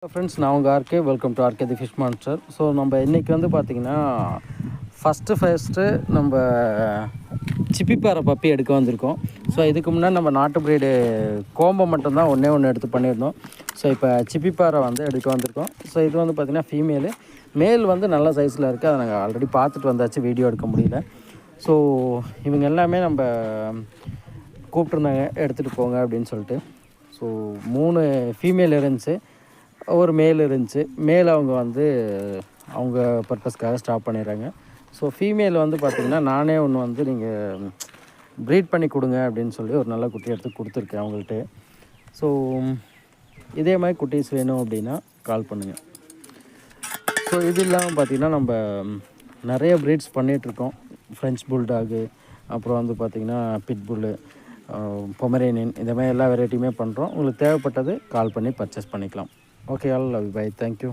Friends, நான் உங்கள் RK. Welcome to RK the fish monster. So நம்ம இன்றைக்கி வந்து பார்த்திங்கன்னா ஃபஸ்ட்டு நம்ம சிப்பிப்பாறை பப்பி எடுக்க வந்திருக்கோம். ஸோ இதுக்கு முன்னாடி நம்ம நாட்டு ப்ரீடு கோம்பை மட்டும்தான் ஒன்று எடுத்து பண்ணியிருந்தோம். ஸோ இப்போ சிப்பிப்பாறை வந்து எடுக்க வந்திருக்கோம். ஸோ இது வந்து பார்த்திங்கன்னா ஃபீமேலு. மேல் வந்து நல்ல சைஸில் இருக்குது. அதை நாங்கள் ஆல்ரெடி பார்த்துட்டு வந்தாச்சு, வீடியோ எடுக்க முடியல. ஸோ இவங்க எல்லாமே நம்ம கூப்பிட்ருந்தாங்க எடுத்துகிட்டு போங்க அப்படின்னு சொல்லிட்டு. ஸோ 3 ஃபீமேல் இருந்துச்சு, ஒரு மேல் இருந்துச்சு. மேல் அவங்க வந்து அவங்க பர்பஸ்க்காக ஸ்டாப் பண்ணிடுறாங்க. ஸோ ஃபீமேல் வந்து பார்த்திங்கன்னா நானே ஒன்று வந்து நீங்கள் ப்ரீட் பண்ணி கொடுங்க அப்படின்னு சொல்லி ஒரு நல்ல குட்டி எடுத்து கொடுத்துருக்கேன் அவங்கள்ட்ட. ஸோ இதே மாதிரி குட்டீஸ் வேணும் அப்படின்னா கால் பண்ணுங்கள். ஸோ இது இல்லாமல் பார்த்திங்கன்னா நம்ம நிறைய ப்ரீட்ஸ் பண்ணிகிட்ருக்கோம். ஃப்ரெஞ்ச் புல்டாகு, அப்புறம் வந்து பார்த்திங்கன்னா பிட்புல்லு, பொமரேனியன், இந்த மாதிரி எல்லா வெரைட்டியுமே பண்ணுறோம். உங்களுக்கு தேவைப்பட்டது கால் பண்ணி பர்ச்சேஸ் பண்ணிக்கலாம். Okay, all love you. Bye. Thank you.